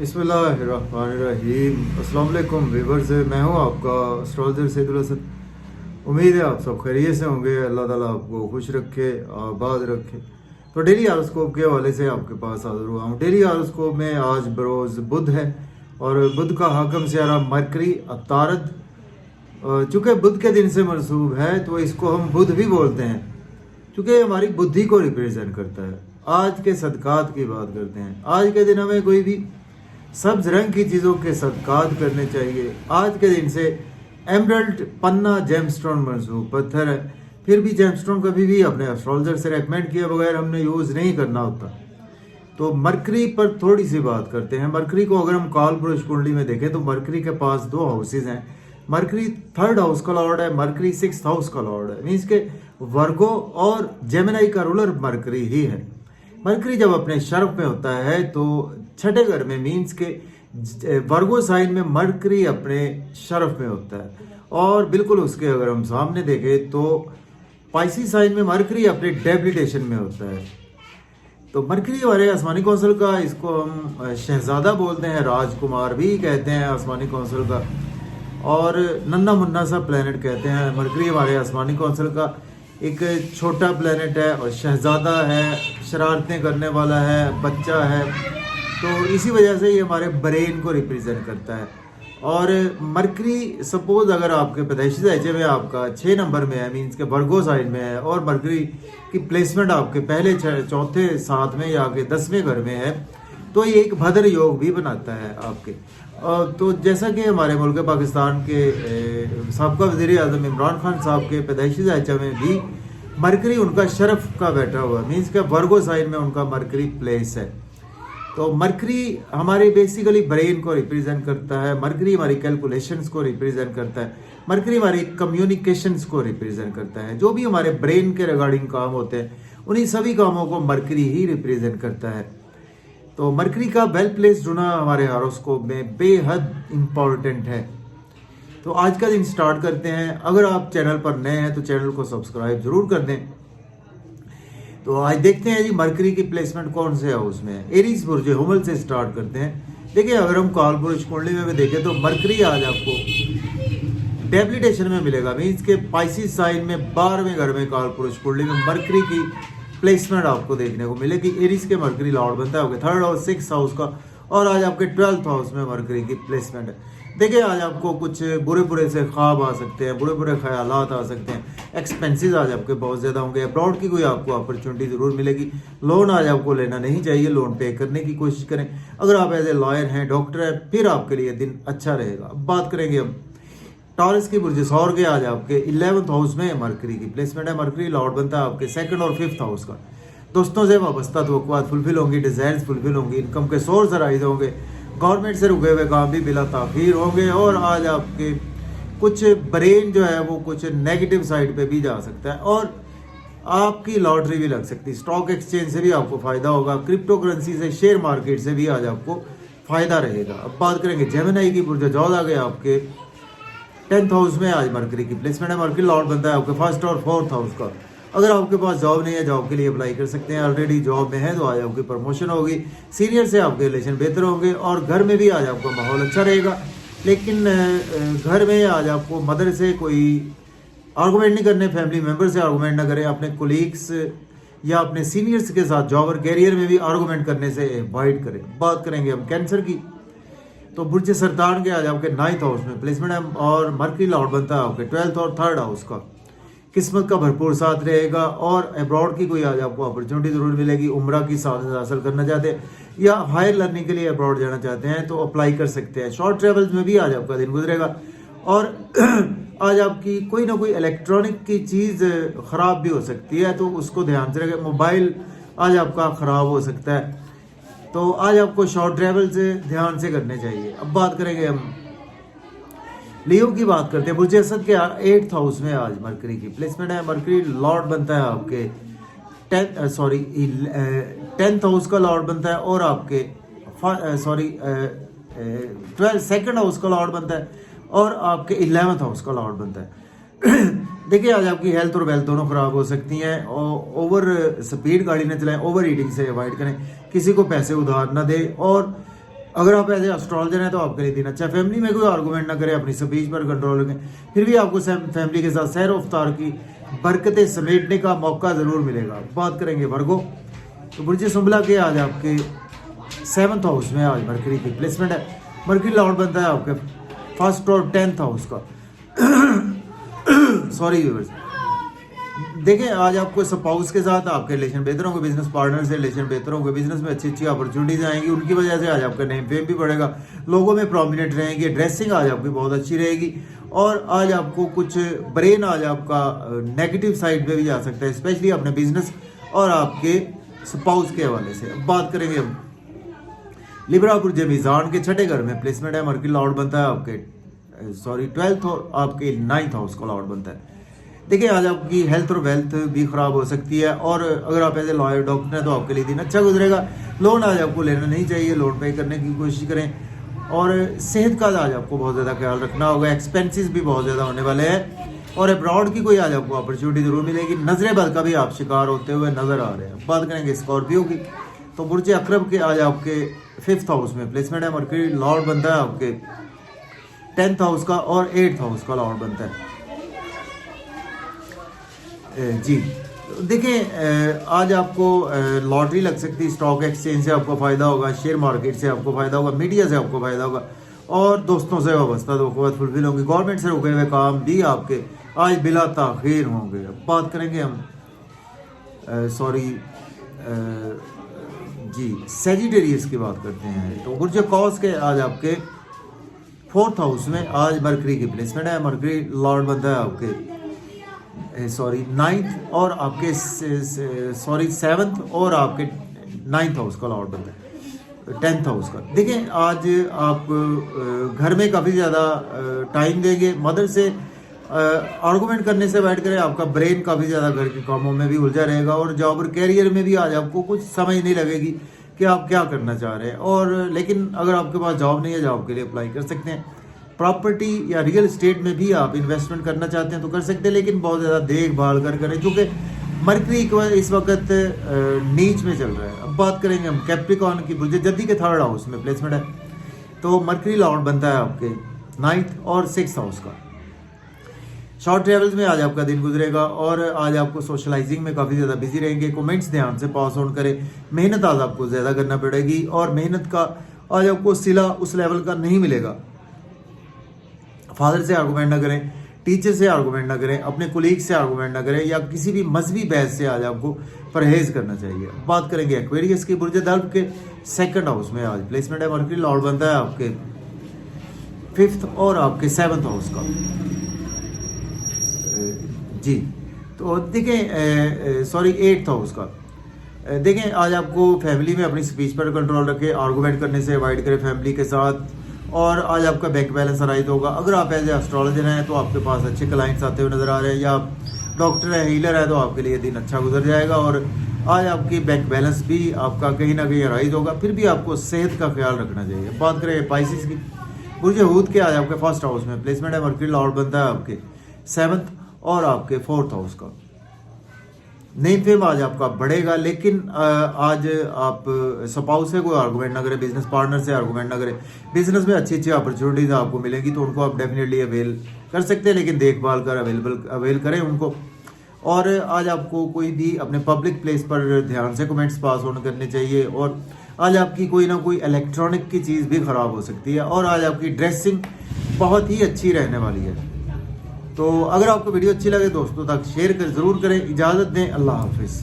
बिस्मिल्लाहिर्रहमानिर्रहीम। अस्सलाम वालेकुम व्यूअर्स, मैं हूं आपका एस्ट्रोलॉजर सैदुल हसन। उम्मीद है आप सब खैरियत से होंगे। अल्लाह ताला आपको खुश रखे, आबाद रखे। तो डेली हॉरोस्कोप के हवाले से आपके पास हाजिर हुआ हूँ। डेली हॉरोस्कोप में आज बरोज़ बुध है और बुध का हाकम सियारा मरकरी अतारद, चूँकि बुध के दिन से मनसूब है तो इसको हम बुध भी बोलते हैं, चूँकि हमारी बुद्धि को रिप्रेजेंट करता है। आज के सदकात की बात करते हैं। आज के दिन हमें कोई भी सब्ज रंग की चीज़ों के सदकात करने चाहिए। आज के दिन से एमरल्ड पन्ना जेमस्टोन मनसूब पत्थर है, फिर भी जेमस्टोन कभी भी अपने एस्ट्रोलॉजर से रेकमेंड किए बगैर हमने यूज़ नहीं करना होता। तो मरकरी पर थोड़ी सी बात करते हैं। मरकरी को अगर हम काल पुरुष कुंडली में देखें तो मरकरी के पास दो हाउसेज हैं। मरकरी थर्ड हाउस का लॉर्ड है, मरकरी सिक्स्थ हाउस का लॉर्ड है। मीन्स के वर्गो और जेमिनी का रूलर मरकरी ही है। मरकरी जब अपने शर्फ में होता है तो छठे घर में, मीन्स के वर्गो साइन में मरकरी अपने शर्फ में होता है। और बिल्कुल उसके अगर हम सामने देखें तो पाइसी साइन में मरकरी अपने डेबिलिटेशन में होता है। तो मरकरी हमारे आसमानी कौंसल का, इसको हम शहजादा बोलते हैं, राजकुमार भी कहते हैं आसमानी कौंसल का, और नन्ना मुन्ना सा प्लेनेट कहते हैं। मरकरी हमारे आसमानी कौंसल का एक छोटा प्लेनेट है और शहजादा है, शरारतें करने वाला है, बच्चा है। तो इसी वजह से ये हमारे ब्रेन को रिप्रेजेंट करता है। और मरकरी सपोज अगर आपके पैदाइशी ढांचे में आपका 6 नंबर में है, मीन्स के वर्गो साइन में है, और मरकरी की प्लेसमेंट आपके पहले चौथे 7 में या के 10वें घर में है, तो ये एक भद्र योग भी बनाता है आपके। तो जैसा कि हमारे मुल्क पाकिस्तान के साबका वज़ीर आज़म इमरान खान साहब के पैदाइशी ढांचे में भी मरकरी उनका शरफ का बैठा हुआ, मीन्स के वर्गो साइन में उनका मरकरी प्लेस है। तो मरकरी हमारे बेसिकली ब्रेन को रिप्रेजेंट करता है। मरकरी हमारी कैलकुलेशंस को रिप्रेजेंट करता है। मरकरी हमारी कम्युनिकेशंस को रिप्रेजेंट करता है। जो भी हमारे ब्रेन के रिगार्डिंग काम होते हैं उन्हीं सभी कामों को मरकरी ही रिप्रेजेंट करता है। तो मरकरी का वेल प्लेस होना हमारे हॉरोस्कोप में बेहद इम्पॉर्टेंट है। तो आज का दिन स्टार्ट करते हैं। अगर आप चैनल पर नए हैं तो चैनल को सब्सक्राइब जरूर कर दें। तो आज देखते हैं जी मरकरी की प्लेसमेंट कौन से हाउस में है। एरीज बुर्ज हुमल से स्टार्ट करते हैं। देखिए अगर हम काल पुरुष कुंडली में भी देखें तो मरकरी आज आपको डेबिलिटेशन में मिलेगा, मीन्स के पाइसिस साइन में 12वें घर में काल पुरुष कुंडली में मरकरी की प्लेसमेंट आपको देखने को मिलेगी। एरीज के मरकरी लॉर्ड बनता है आपके थर्ड और 6th हाउस का, और आज आपके 12th हाउस में मरकरी की प्लेसमेंट है। देखिए आज आपको कुछ बुरे बुरे से ख्वाब आ सकते हैं, बुरे बुरे ख्यालात आ सकते हैं, एक्सपेंसेस आज आपके बहुत ज़्यादा होंगे। अब्रॉड की कोई आपको अपॉर्चुनिटी ज़रूर मिलेगी। लोन आज आपको लेना नहीं चाहिए, लोन पे करने की कोशिश करें। अगर आप एज ए लॉयर हैं, डॉक्टर हैं, फिर आपके लिए दिन अच्छा रहेगा। अब बात करेंगे हम टॉरस की बुर्ज सौर के। आज आपके 11th हाउस में मरकरी की प्लेसमेंट है। मरकरी लॉर्ड बनता है आपके 2nd और 5th हाउस का। दोस्तों से वाबस्ता तवक्कुआत फुलफिल होंगी, डिज़ायर्स फुलफिल होंगी, इनकम के सोर्स राइज होंगे, गवर्नमेंट से रुके हुए काम भी बिला ताखीर होंगे। और आज आपके कुछ ब्रेन जो है वो कुछ नेगेटिव साइड पे भी जा सकता है, और आपकी लॉटरी भी लग सकती है। स्टॉक एक्सचेंज से भी आपको फ़ायदा होगा, क्रिप्टो करेंसी से, शेयर मार्केट से भी आज आपको फ़ायदा रहेगा। अब बात करेंगे जेमिनी की बुर्ज जौद आ गए आपके 10th हाउस में। आज मरकरी की प्लेसमेंट है। मरकरी लॉर्ड बनता है आपके 1st और 4th हाउस का। अगर आपके पास जॉब नहीं है, जॉब के लिए अप्लाई कर सकते हैं। ऑलरेडी जॉब में है तो आज आपकी प्रमोशन होगी, सीनियर से आपके रिलेशन बेहतर होंगे, और घर में भी आज आपका माहौल अच्छा रहेगा। लेकिन घर में आज आपको मदर से कोई आर्गूमेंट नहीं करने, फैमिली मेम्बर से आर्गूमेंट ना करें, अपने कोलीग्स या अपने सीनियर्स के साथ जॉब और कैरियर में भी आर्गूमेंट करने से अवॉइड करें। बात करेंगे हम कैंसर की। तो बुर्ज सरतान के आज आपके 9th हाउस में प्लेसमेंट है, और मरकरी लॉर्ड बनता है आपके 12th और 3rd हाउस का। किस्मत का भरपूर साथ रहेगा, और अब्रॉड की कोई आज आपको अपॉर्चुनिटी ज़रूर मिलेगी। उम्रा की साथ हासिल करना चाहते हैं या हायर लर्निंग के लिए अब्रॉड जाना चाहते हैं तो अप्लाई कर सकते हैं। शॉर्ट ट्रेवल्स में भी आज आपका दिन गुजरेगा। और आज आपकी कोई ना कोई इलेक्ट्रॉनिक की चीज़ ख़राब भी हो सकती है, तो उसको ध्यान से रखें। मोबाइल आज आपका ख़राब हो सकता है, तो आज आपको शॉर्ट ट्रैवल से ध्यान से करने चाहिए। अब बात करेंगे हम लियो की। बात करते हैं बुर्ज असद के 8th हाउस में आज मरकरी की प्लेसमेंट है। मरकरी लॉर्ड बनता है आपके 10th हाउस का लॉर्ड बनता है, और आपके 2nd हाउस का लॉर्ड बनता है, और आपके 11th हाउस का लॉर्ड बनता है। देखिए आज आपकी हेल्थ और वेल्थ दोनों खराब हो सकती हैं, और ओवर स्पीड गाड़ी न चलाएं, ओवर ईटिंग से अवॉइड करें, किसी को पैसे उधार ना दें, और अगर आप एज ए एस्ट्रोलॉजर हैं तो आपके लिए दिन अच्छा है। फैमिली में कोई आर्गूमेंट ना करें, अपनी स्पीच पर कंट्रोल रखें, फिर भी आपको फैमिली के साथ सैर अफ्तार की बरकतें समेटने का मौका ज़रूर मिलेगा। बात करेंगे वर्गो, तो बुर्ज सुंबला के आज आपके 7th हाउस में आज मरकरी की प्लेसमेंट है। मरकरी लॉर्ड बनता है आपके 1st और 10th हाउस का। सॉरी व्यूअर्स, देखिए आज आपको स्पाउस के साथ आपके रिलेशन बेहतर होंगे, बिजनेस पार्टनर से रिलेशन बेहतर होंगे, बिजनेस में अच्छी अच्छी अपॉर्चुनिटीज आएंगी, उनकी वजह से आज आपका नेम फेम भी बढ़ेगा, लोगों में प्रोमिनेंट रहेंगे, ड्रेसिंग आज आपकी बहुत अच्छी रहेगी। और आज आपको कुछ ब्रेन आज आपका नेगेटिव साइड पे भी जा सकता है, स्पेशली अपने बिजनेस और आपके स्पाउस के हवाले से। अब बात करेंगे हम लिब्रा बुर्ज मीज़ान के 6ठे घर में प्लेसमेंट है। मरकरी लॉर्ड बनता है आपके 12th और आपके 9th हाउस का लॉर्ड बनता है। देखिए आज आपकी हेल्थ और वेल्थ भी ख़राब हो सकती है, और अगर आप एज ए लॉयर डॉक्टर हैं तो आपके लिए दिन अच्छा गुजरेगा। लोन आज आपको लेना नहीं चाहिए, लोन पे करने की कोशिश करें, और सेहत का आज आपको बहुत ज़्यादा ख्याल रखना होगा। एक्सपेंसेस भी बहुत ज़्यादा होने वाले हैं, और अब्रॉड की कोई आज आपको अपॉर्चुनिटी ज़रूर मिलेगी। नजरे बद का भी आप शिकार होते हुए नज़र आ रहे हैं। बात करेंगे स्कॉर्पियो की, तो बुर्ज अकरब के आज आपके 5th हाउस में प्लेसमेंट है। मरकरी लॉर्ड बनता है आपके 10th हाउस का और 8th हाउस का लॉर्ड बनता है जी। देखिए आज आपको लॉटरी लग सकती है, स्टॉक एक्सचेंज से आपको फ़ायदा होगा, शेयर मार्केट से आपको फ़ायदा होगा, मीडिया से आपको फ़ायदा होगा, और दोस्तों से वाबस्ता तो फुलफिल होंगे। गवर्नमेंट से रुके हुए काम भी आपके आज बिला ताख़ीर होंगे। अब बात करेंगे हम जी सेजिटेरियस की बात करते हैं, तो बुर्ज कौस के आज आपके 4th हाउस में आज मरकरी की प्लेसमेंट है। मरकरी लॉर्ड बनता है आपके 9th और आपके 7th और आपके 9th हाउस का लॉर्ड बनता है, 10th हाउस का। देखिए आज आप घर में काफ़ी ज़्यादा टाइम देंगे, मदर से आर्गूमेंट करने से बैठ करें, आपका ब्रेन काफ़ी ज़्यादा घर के कामों में भी उलझा रहेगा, और जॉब और कैरियर में भी आज आपको कुछ समझ नहीं लगेगी कि आप क्या करना चाह रहे हैं। और लेकिन अगर आपके पास जॉब नहीं है, जॉब के लिए अप्लाई कर सकते हैं। प्रॉपर्टी या रियल एस्टेट में भी आप इन्वेस्टमेंट करना चाहते हैं तो कर सकते हैं, लेकिन बहुत ज़्यादा देखभाल कर करें, क्योंकि मरकरी इस वक्त नीच में चल रहा है। अब बात करेंगे हम कैप्रिकॉर्न की, बुर्ज जद्दी के 3rd हाउस में प्लेसमेंट है। तो मरकरी लॉर्ड बनता है आपके 9th और 6th हाउस का। शॉर्ट ट्रेवल्स में आज आपका दिन गुजरेगा, और आज आपको सोशलाइजिंग में काफ़ी ज़्यादा बिजी रहेंगे। कमेंट्स ध्यान से पास ऑन करें, मेहनत आज आपको ज़्यादा करना पड़ेगी, और मेहनत का आज आपको सिला उस लेवल का नहीं मिलेगा। फादर से आर्गूमेंट ना करें, टीचर से आर्गूमेंट ना करें, अपने कोलीग से आर्गूमेंट ना करें, या किसी भी मजहबी बहस से आज आपको परहेज करना चाहिए। बात करेंगे एक्वेरियस की, बुर्ज दल्ब के 2nd हाउस में आज प्लेसमेंट है। मरकरी लॉर्ड बनता है आपके 5th और आपके 7th हाउस का जी। तो देखिए 8th हाउस का। देखें आज आपको फैमिली में अपनी स्पीच पर कंट्रोल रखें, आर्गूमेंट करने से अवॉइड करें फैमिली के साथ, और आज आपका बैंक बैलेंस राइज होगा। अगर आप एज ए एस्ट्रोलॉजर हैं तो आपके पास अच्छे क्लाइंट्स आते हुए नजर आ रहे हैं, या आप डॉक्टर है, हीलर है, तो आपके लिए दिन अच्छा गुजर जाएगा, और आज आपकी बैंक बैलेंस भी आपका कहीं ना कहीं राइज होगा। फिर भी आपको सेहत का ख्याल रखना चाहिए। बात करें स्पाइसिस की, बुर्ज हूत के आज आपके 1st हाउस में प्लेसमेंट है। मरकरी लॉर्ड बनता है आपके 7th और आपके 4th हाउस का। नेम फेम आज आपका बढ़ेगा, लेकिन आज आप स्पाउस से कोई आर्गूमेंट ना करें, बिजनेस पार्टनर से आर्गूमेंट ना करें। बिजनेस में अच्छी अच्छी अपॉर्चुनिटीज आपको मिलेंगी, तो उनको आप डेफिनेटली अवेल कर सकते हैं, लेकिन देखभाल कर अवेल करें उनको। और आज आपको कोई भी अपने पब्लिक प्लेस पर ध्यान से कमेंट्स पास ऑन करने चाहिए, और आज आपकी कोई ना कोई इलेक्ट्रॉनिक की चीज़ भी ख़राब हो सकती है, और आज आपकी ड्रेसिंग बहुत ही अच्छी रहने वाली है। तो अगर आपको वीडियो अच्छी लगे दोस्तों तक शेयर कर ज़रूर करें। इजाज़त दें, अल्लाह हाफिज़।